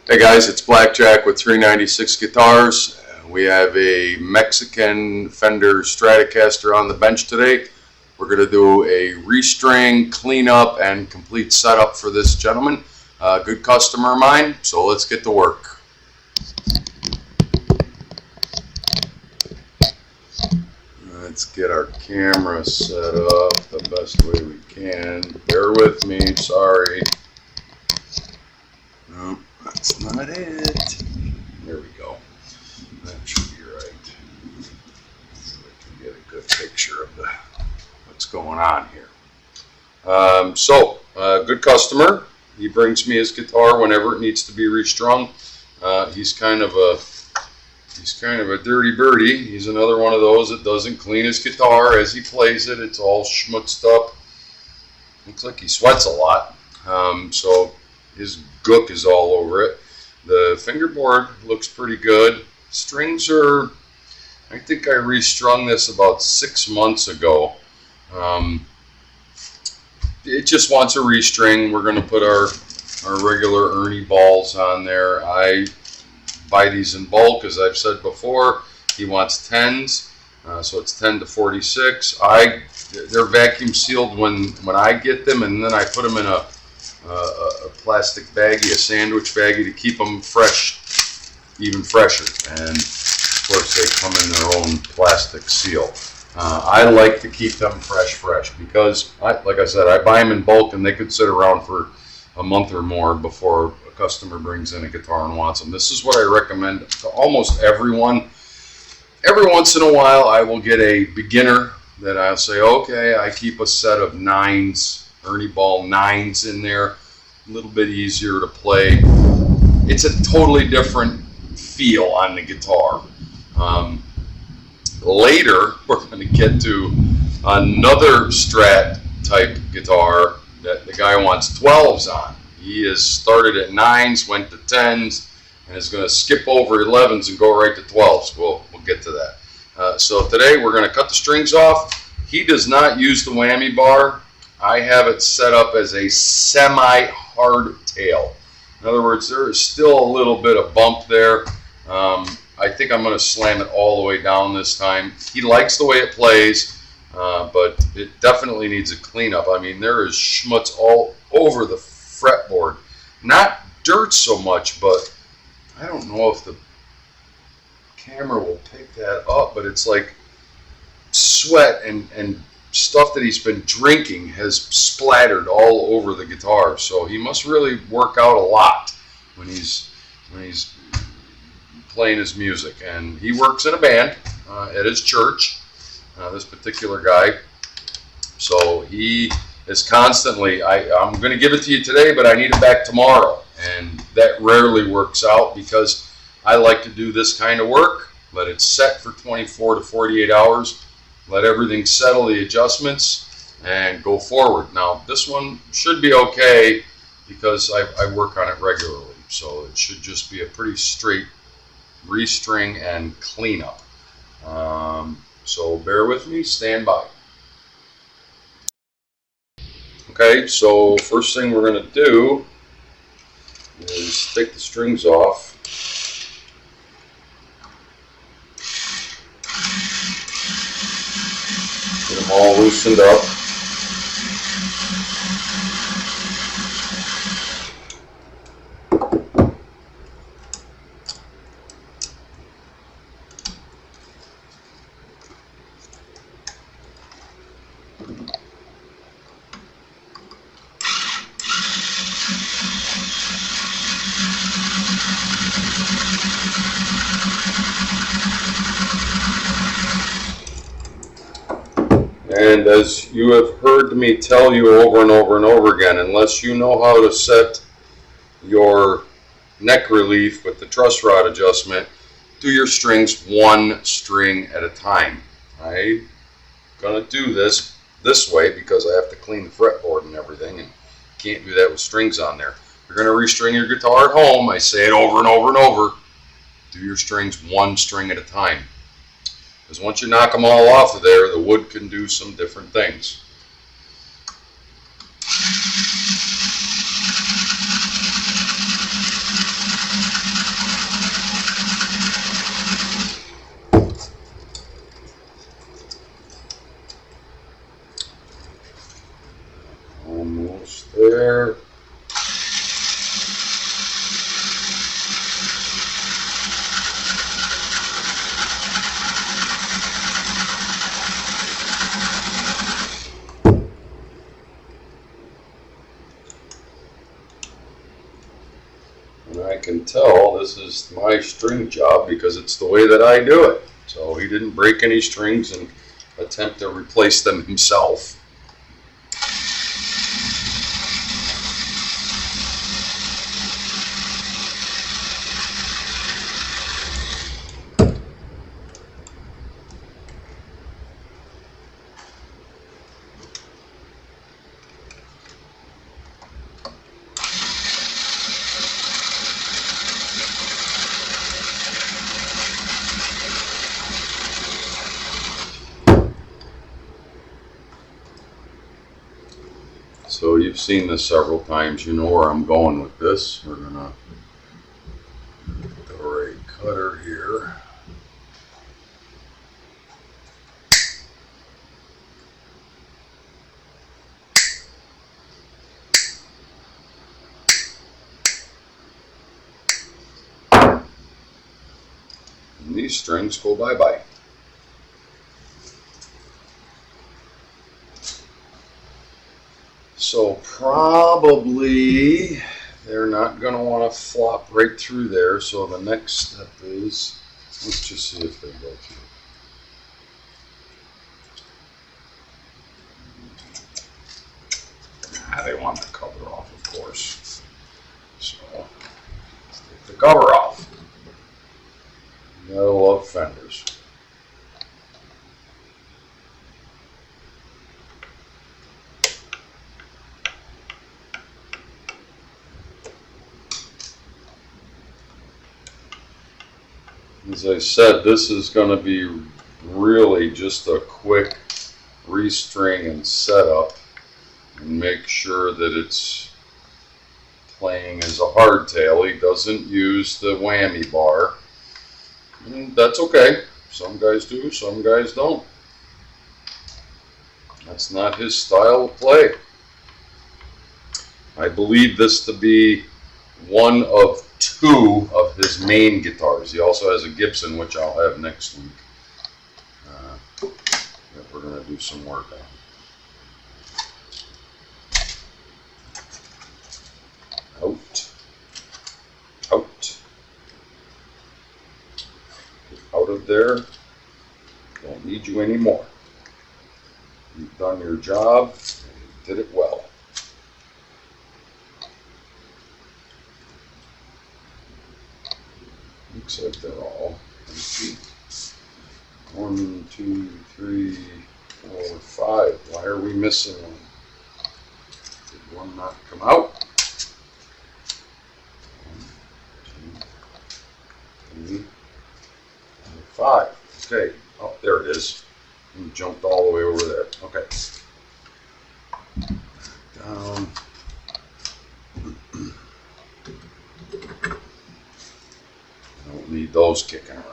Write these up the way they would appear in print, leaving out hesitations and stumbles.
Hey guys, it's Blackjack with 396 Guitars. We have a Mexican Fender Stratocaster on the bench today. We're going to do a restring, cleanup, and complete setup for this gentleman. Good customer of mine, so let's get to work. Let's get our camera set up the best way we can. Bear with me, sorry. No, that's not it. There we go. That should be right. So I can get a good picture of what's going on here. Good customer. He brings me his guitar whenever it needs to be restrung. He's kind of a dirty birdie. He's another one of those that doesn't clean his guitar as he plays it. It's all schmutzed up. Looks like he sweats a lot. So his gook is all over it. The fingerboard looks pretty good. Strings are, I think I restrung this about 6 months ago. It just wants a restring. We're going to put our regular Ernie balls on there. I buy these in bulk, as I've said before. He wants 10s, so it's 10 to 46. They're vacuum sealed when I get them, and then I put them in a plastic baggie, a sandwich baggie, to keep them fresh, even fresher. And of course they come in their own plastic seal. I like to keep them fresh because, like I said, I buy them in bulk and they could sit around for a month or more before a customer brings in a guitar and wants them. This is what I recommend to almost everyone. Every once in a while I will get a beginner that I'll say, okay, I keep a set of 9s, Ernie Ball 9s in there, a little bit easier to play. It's a totally different feel on the guitar. Later, we're going to get to another Strat type guitar that the guy wants 12s on. He has started at 9s, went to 10s, and is going to skip over 11s and go right to 12s. We'll get to that. So today we're going to cut the strings off. He does not use the whammy bar. I have it set up as a semi-hard tail. In other words, there is still a little bit of bump there. I think I'm going to slam it all the way down this time. He likes the way it plays, but it definitely needs a cleanup. I mean, there is schmutz all over the fretboard. Not dirt so much, but I don't know if the camera will pick that up, but it's like sweat and stuff that he's been drinking has splattered all over the guitar. So he must really work out a lot when he's playing his music. And he works in a band at his church, this particular guy. So he is constantly, I'm going to give it to you today, but I need it back tomorrow. And that rarely works out because I like to do this kind of work, let it set for 24 to 48 hours, let everything settle, the adjustments, and go forward. Now, this one should be okay because I work on it regularly. So it should just be a pretty straight restring and cleanup. So bear with me, stand by. Okay, so first thing we're going to do is take the strings off. Get them all loosened up. And as you have heard me tell you over and over and over again, unless you know how to set your neck relief with the truss rod adjustment, do your strings one string at a time. I'm going to do this way because I have to clean the fretboard and everything, and can't do that with strings on there. If you're going to restring your guitar at home, I say it over and over and over, do your strings one string at a time. Because once you knock them all off of there, the wood can do some different things. And I can tell this is my string job because it's the way that I do it. So he didn't break any strings and attempt to replace them himself. So you've seen this several times. You know where I'm going with this. We're going to put the right cutter here. And these strings go bye-bye. So probably they're not going to want to flop right through there. So the next step is, let's just see if they go through. They want the cover off, of course. So take the cover off. You gotta love fenders. As I said, this is going to be really just a quick restring and setup, and make sure that it's playing as a hardtail. He doesn't use the whammy bar, and that's okay. Some guys do, some guys don't. That's not his style of play. I believe this to be one of two of his main guitars. He also has a Gibson, which I'll have next week, that we're going to do some work on. Out. Out. Get out of there. Don't need you anymore. You've done your job, and you did it well. Looks like they're all empty. 1, 2, 3, 4, 5. Why are we missing one? Did one not come out? 1, 2, 3, 4, 5. Okay. Oh, there it is. You jumped all the way over there. Okay. Down. Don't need those kicking around.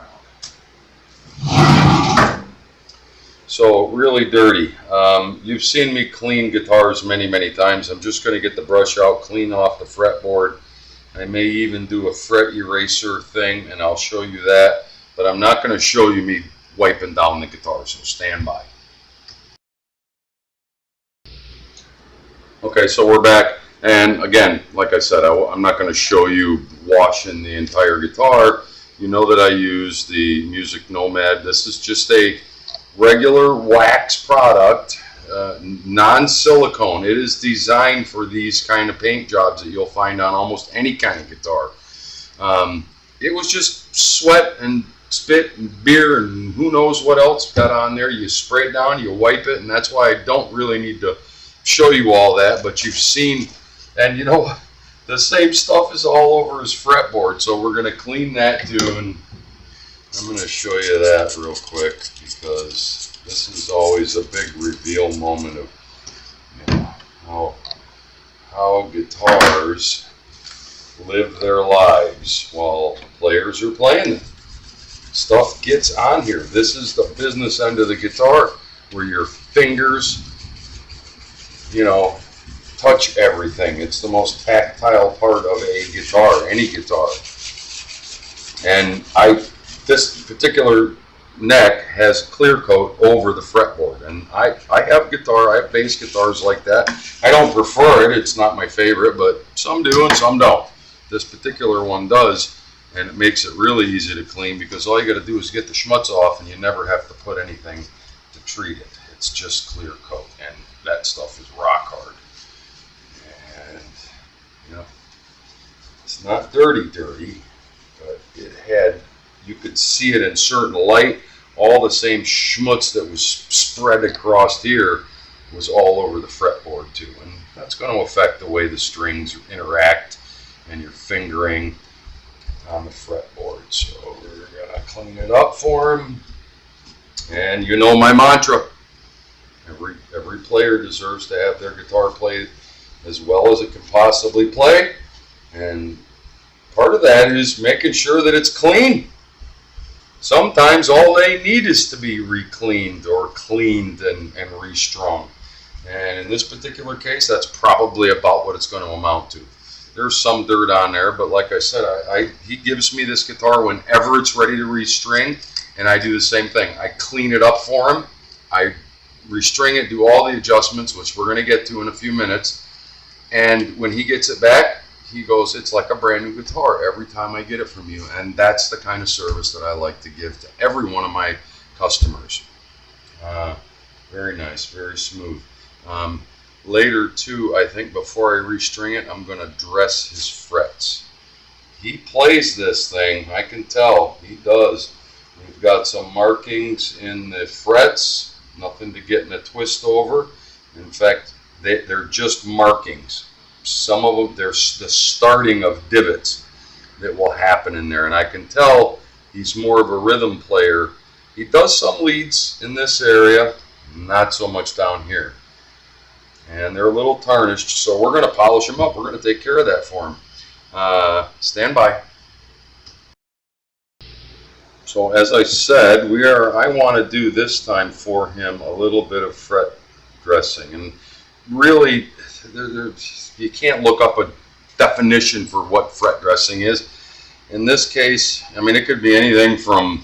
So really dirty. You've seen me clean guitars many, many times. I'm just going to get the brush out, clean off the fretboard. I may even do a fret eraser thing, and I'll show you that. But I'm not going to show you me wiping down the guitar, so stand by. Okay, so we're back. And again, like I said, I'm not going to show you washing the entire guitar. You know that I use the Music Nomad. This is just a regular wax product, non-silicone. It is designed for these kind of paint jobs that you'll find on almost any kind of guitar. It was just sweat and spit and beer and who knows what else got on there. You spray it down, you wipe it, and that's why I don't really need to show you all that, but you've seen. And you know, the same stuff is all over his fretboard, so we're going to clean that too, and I'm going to show you that real quick, because this is always a big reveal moment of, you know, how guitars live their lives while players are playing them. Stuff gets on here. This is the business end of the guitar, where your fingers, you know, touch everything. It's the most tactile part of a guitar, any guitar. And this particular neck has clear coat over the fretboard, and I have bass guitars like that. I don't prefer it. It's not my favorite, but some do and some don't. this particular one does, and it makes it really easy to clean because all you got to do is get the schmutz off, and you never have to put anything to treat it. It's just clear coat, and that stuff is rock hard. And you know, it's not dirty, but it had, you could see it in certain light. All the same schmutz that was spread across here was all over the fretboard too, and that's going to affect the way the strings interact and your fingering on the fretboard. So we're going to clean it up for him. And you know my mantra, every player deserves to have their guitar played as well as it can possibly play, and part of that is making sure that it's clean. Sometimes all they need is to be re-cleaned or cleaned and restrung. And in this particular case, that's probably about what it's going to amount to. There's some dirt on there, but like I said, he gives me this guitar whenever it's ready to restring, and I do the same thing. I clean it up for him. I restring it, do all the adjustments, which we're going to get to in a few minutes. And when he gets it back, he goes, it's like a brand new guitar every time I get it from you. And that's the kind of service that I like to give to every one of my customers. Very nice, very smooth. Later too, I think before I restring it, I'm going to dress his frets. He plays this thing, I can tell, he does. We've got some markings in the frets, nothing to get in a twist over. In fact, they're just markings. Some of them, there's the starting of divots that will happen in there, and I can tell he's more of a rhythm player. He does some leads in this area, not so much down here. And they're a little tarnished, so we're going to polish them up. We're going to take care of that for him. Stand by. So as I said, I want to do this time for him a little bit of fret dressing. And really, you can't look up a definition for what fret dressing is. In this case, I mean, it could be anything from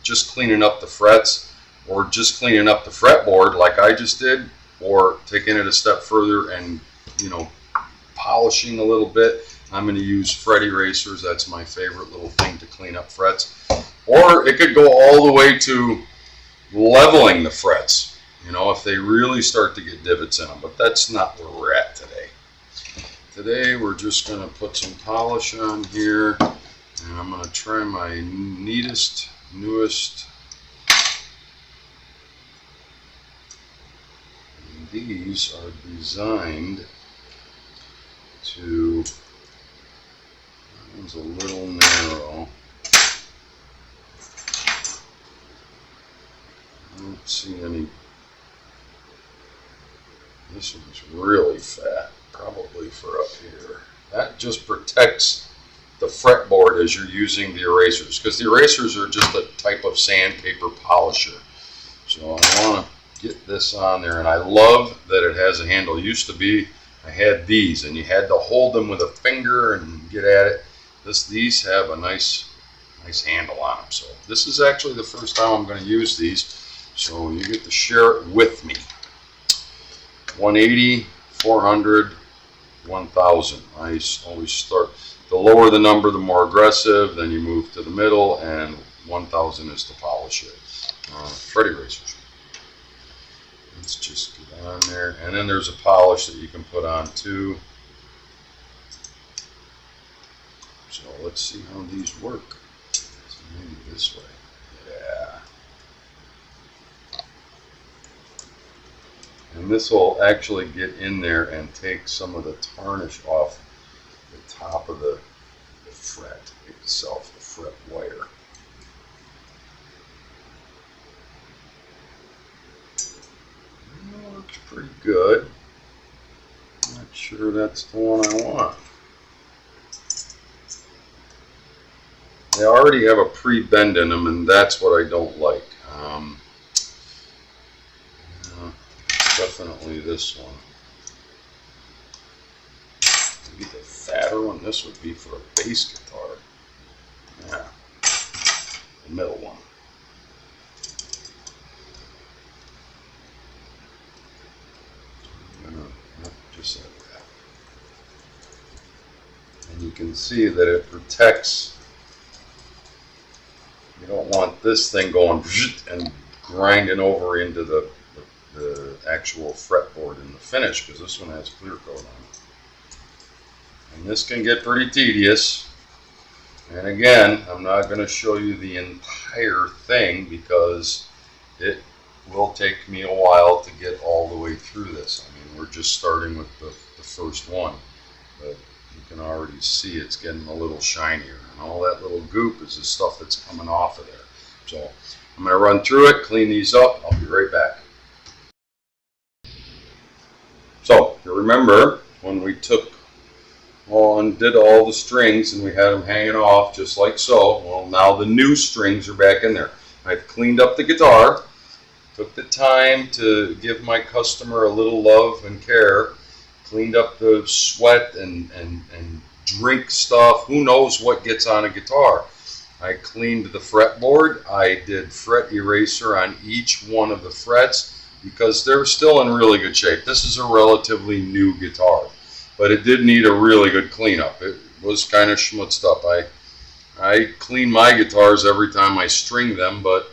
just cleaning up the frets or just cleaning up the fretboard like I just did, or taking it a step further and, you know, polishing a little bit. I'm going to use fret erasers. That's my favorite little thing to clean up frets. Or it could go all the way to leveling the frets, you know, if they really start to get divots in them. But that's not where we're at today. Today we're just going to put some polish on here, and I'm going to try my neatest, newest. And these are designed to, that one's a little narrow. I don't see any. This one's really fat, probably for up here. That just protects the fretboard as you're using the erasers, because the erasers are just a type of sandpaper polisher. So I want to get this on there, and I love that it has a handle. It used to be I had these, and you had to hold them with a finger and get at it. These have a nice handle on them. So this is actually the first time I'm going to use these. So you get to share it with me. 180, 400, 1000. I always start, the lower the number, the more aggressive, then you move to the middle, and 1000 is to polish it. Fret erasers. Let's just get on there. And then there's a polish that you can put on too. So let's see how these work. So maybe this way. Yeah. And this will actually get in there and take some of the tarnish off the top of the fret itself, the fret wire. That looks pretty good. Not sure that's the one I want. They already have a pre-bend in them, and that's what I don't like. Definitely this one. Maybe the fatter one. This would be for a bass guitar. Yeah, the middle one. I'm gonna just like that. And you can see that it protects. You don't want this thing going and grinding over into the actual fretboard in the finish, because this one has clear coat on it. And this can get pretty tedious. And again, I'm not going to show you the entire thing because it will take me a while to get all the way through this. I mean, we're just starting with the first one, but you can already see it's getting a little shinier, and all that little goop is the stuff that's coming off of there. So I'm going to run through it, clean these up. I'll be right back. So you remember when we took and did all the strings and we had them hanging off just like so. Well, now the new strings are back in there. I've cleaned up the guitar, took the time to give my customer a little love and care, cleaned up the sweat and drink stuff. Who knows what gets on a guitar? I cleaned the fretboard. I did fret eraser on each one of the frets because they're still in really good shape. This is a relatively new guitar, but it did need a really good cleanup. It was kind of schmutzed up. I clean my guitars every time I string them, but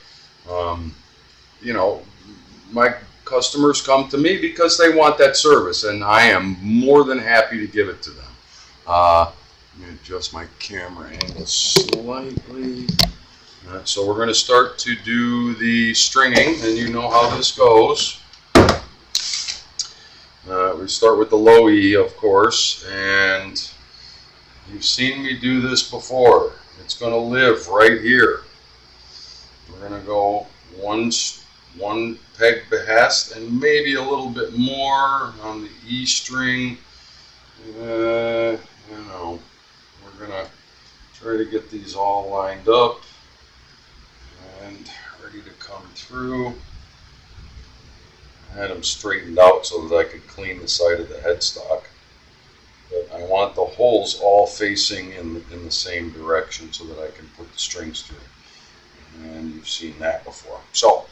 you know, my customers come to me because they want that service, and I am more than happy to give it to them. Let me adjust my camera angle slightly. So we're going to start to do the stringing, and you know how this goes. We start with the low E, of course, and you've seen me do this before. It's going to live right here. We're going to go one peg behest and maybe a little bit more on the E string. You know, we're going to try to get these all lined up and ready to come through. I had them straightened out so that I could clean the side of the headstock. But I want the holes all facing in the same direction so that I can put the strings through. And you've seen that before. So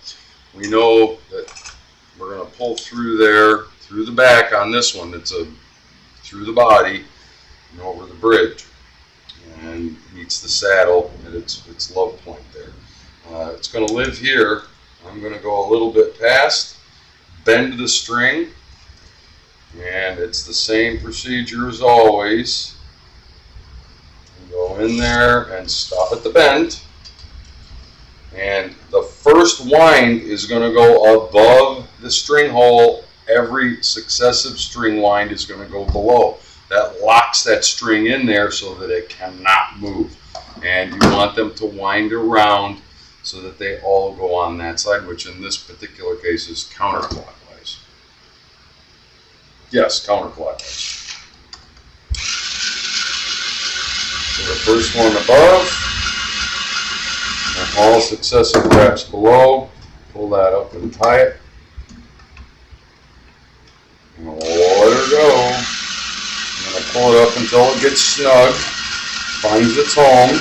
we know that we're going to pull through there, through the back on this one. It's through the body and over the bridge, and meets the saddle at its low point there. It's going to live here. I'm going to go a little bit past, bend the string, and it's the same procedure as always. You go in there and stop at the bend, and the first wind is going to go above the string hole. Every successive string wind is going to go below. That locks that string in there so that it cannot move, and you want them to wind around so that they all go on that side, which in this particular case is counterclockwise. Yes, counterclockwise. So the first one above, and all successive wraps below. Pull that up and tie it. And let her go. I'm going to pull it up until it gets snug, finds its home.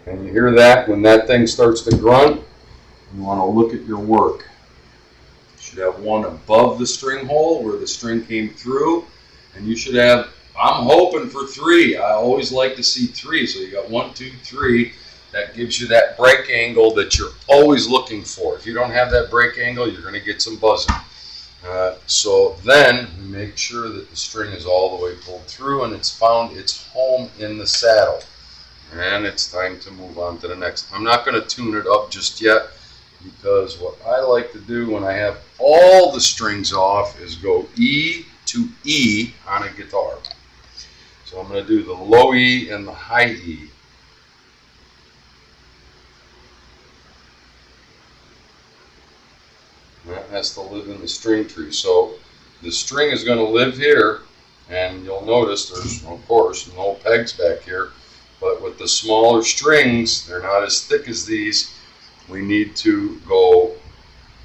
And you hear that when that thing starts to grunt, you want to look at your work. You should have one above the string hole where the string came through, and you should have, I'm hoping for 3. I always like to see 3. So you got 1, 2, 3. That gives you that break angle that you're always looking for. If you don't have that break angle, you're going to get some buzzing. So then make sure that the string is all the way pulled through and it's found its home in the saddle. And it's time to move on to the next. I'm not going to tune it up just yet, because what I like to do when I have all the strings off is go E to E on a guitar. So I'm going to do the low E and the high E. That has to live in the string tree. So the string is going to live here, and you'll notice there's, of course, no pegs back here. But with the smaller strings, they're not as thick as these. We need to go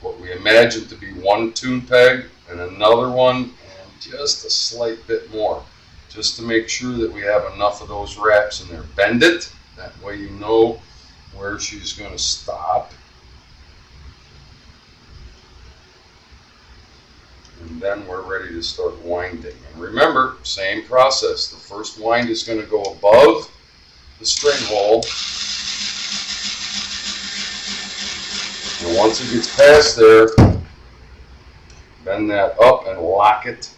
what we imagine to be 1 tune peg and another one, and just a slight bit more, just to make sure that we have enough of those wraps in there. Bend it. That way you know where she's going to stop. And then we're ready to start winding. And remember, same process. The first wind is going to go above the string hole. And once it gets past there, bend that up and lock it.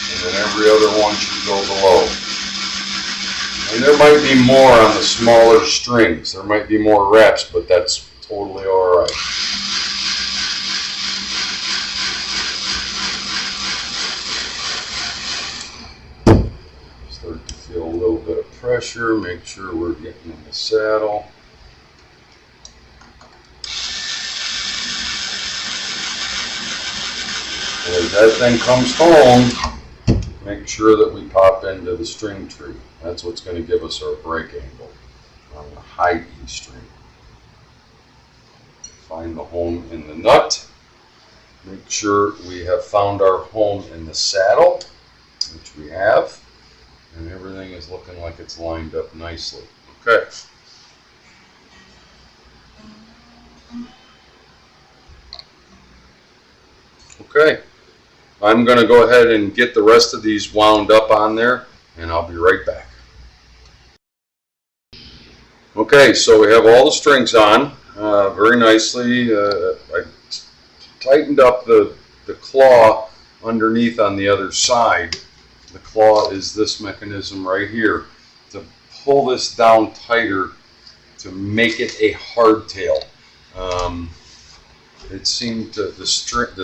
And then every other one should go below. And there might be more on the smaller strings. There might be more reps, but that's totally all right. Start to feel a little bit of pressure. Make sure we're getting in the saddle. And as that thing comes home, make sure that we pop into the string tree. That's what's going to give us our break angle on the high E string. Find the home in the nut. Make sure we have found our home in the saddle, which we have. And everything is looking like it's lined up nicely. Okay. Okay. I'm going to go ahead and get the rest of these wound up on there, and I'll be right back. Okay, so we have all the strings on very nicely. I tightened up the claw underneath on the other side. The claw is this mechanism right here to pull this down tighter to make it a hardtail. It seemed to, the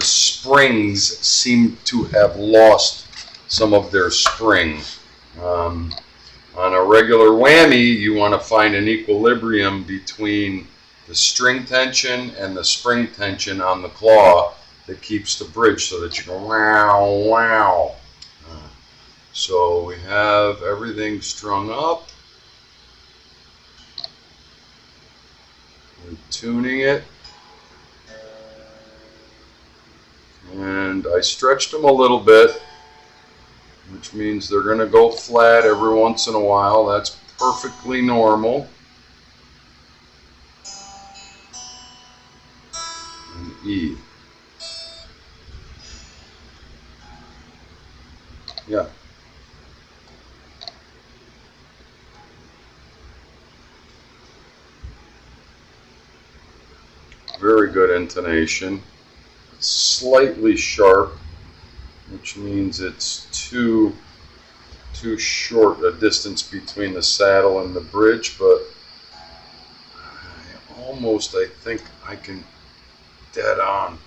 springs seem to have lost some of their spring. On a regular whammy, you want to find an equilibrium between the string tension and the spring tension on the claw that keeps the bridge so that you go wow, wow. So we have everything strung up. We're tuning it. And I stretched them a little bit, which means they're going to go flat every once in a while. That's perfectly normal. And E. Yeah. Very good intonation. It's slightly sharp, which means it's too short a distance between the saddle and the bridge, but I think I can dead on.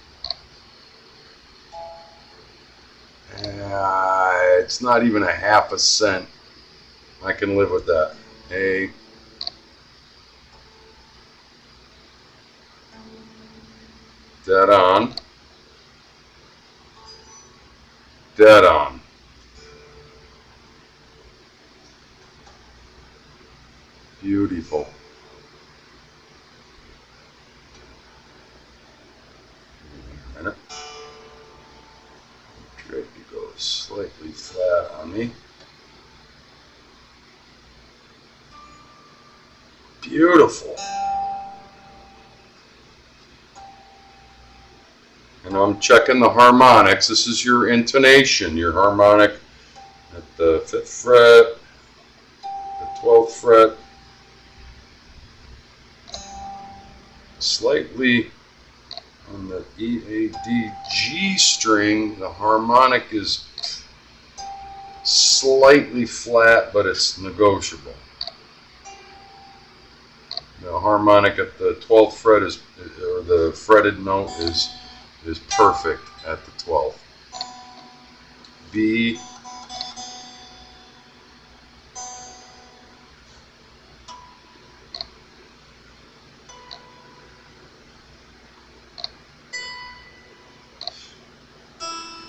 It's not even a half a cent. I can live with that. A. Dead on. Dead on. Beautiful. Wait a minute. Try to go slightly flat on me. Beautiful. And I'm checking the harmonics. This is your intonation, your harmonic at the 5th fret, the 12th fret. Slightly on the E, A, D, G string, the harmonic is slightly flat, but it's negotiable. The harmonic at the 12th fret is, or the fretted note is perfect at the 12th. B.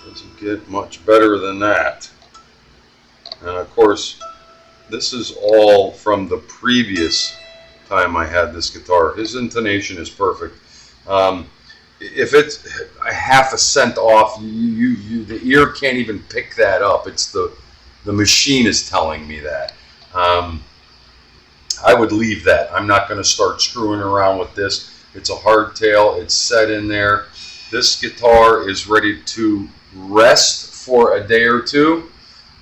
Doesn't get much better than that. And of course, this is all from the previous time I had this guitar. His intonation is perfect. If it's a half a cent off, the ear can't even pick that up. It's the machine is telling me that. I would leave that. I'm not going to start screwing around with this. It's a hardtail. It's set in there. this guitar is ready to rest for a day or two,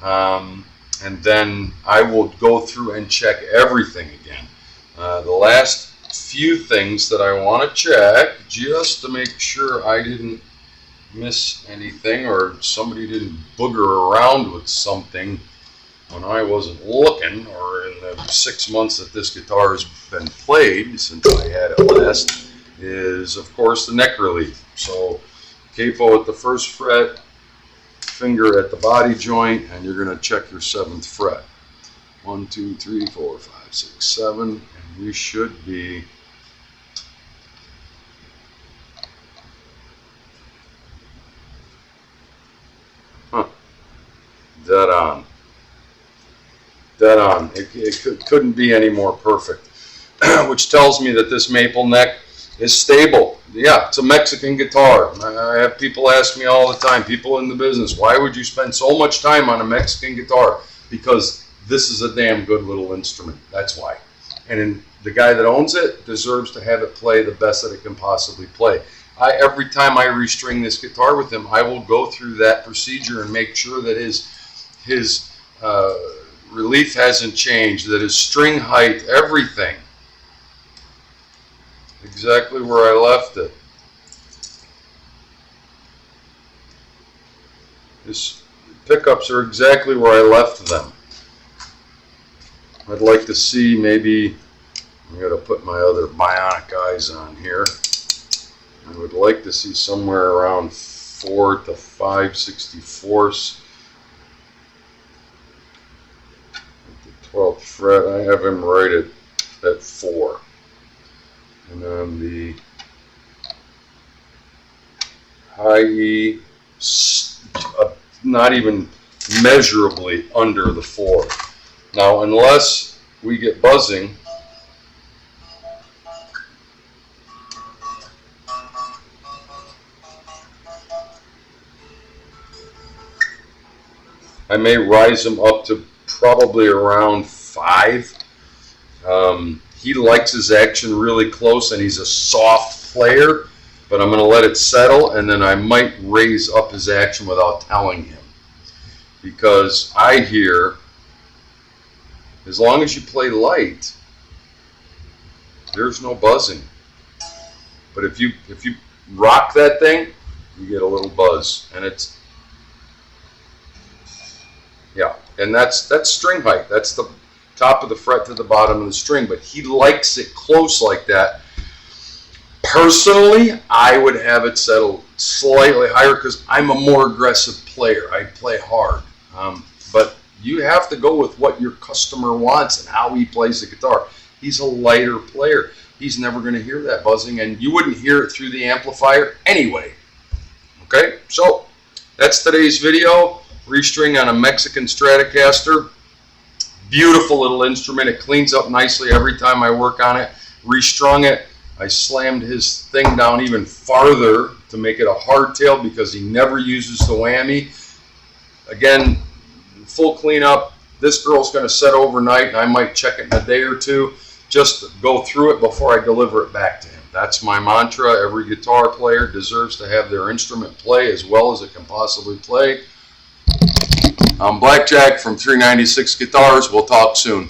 and then I will go through and check everything again. The last few things that I want to check, just to make sure I didn't miss anything or somebody didn't booger around with something when I wasn't looking, or in the 6 months that this guitar has been played since I had it last, is of course the neck relief. So capo at the 1st fret, finger at the body joint, and you're going to check your 7th fret. 1, 2, 3, 4, 5, 6, 7, and we should be dead on. Dead on. It couldn't be any more perfect, which tells me that this maple neck is stable. Yeah, it's a Mexican guitar. I have people ask me all the time, people in the business, why would you spend so much time on a Mexican guitar? Because this is a damn good little instrument. That's why. And the guy that owns it deserves to have it play the best that it can possibly play. Every time I restring this guitar with him, I will go through that procedure and make sure that his relief hasn't changed, that his string height, everything, exactly where I left it. His pickups are exactly where I left them. I'd like to see, maybe, I'm going to put my other bionic eyes on here. I would like to see somewhere around 4 to 5/64ths. 12th fret, I have him right at 4. And on the high E, not even measurably under the 4. Now, unless we get buzzing, I may rise him up to probably around 5. He likes his action really close, and he's a soft player, but I'm going to let it settle, and then I might raise up his action without telling him. Because I hear, as long as you play light, there's no buzzing. But if you rock that thing, you get a little buzz, and it's, yeah, and that's string height. That's the top of the fret to the bottom of the string, but he likes it close like that. Personally, I would have it settled slightly higher because I'm a more aggressive player. I play hard. But you have to go with what your customer wants and how he plays the guitar. He's a lighter player. He's never going to hear that buzzing, and you wouldn't hear it through the amplifier anyway. Okay, so that's today's video. Restring on a Mexican Stratocaster. Beautiful little instrument. It cleans up nicely every time I work on it. Restrung it. I slammed his thing down even farther to make it a hardtail because he never uses the whammy. Again, full cleanup. This girl's going to set overnight, and I might check it in a day or two just to go through it before I deliver it back to him. That's my mantra. Every guitar player deserves to have their instrument play as well as it can possibly play. I'm Blackjack from 396 Guitars. We'll talk soon.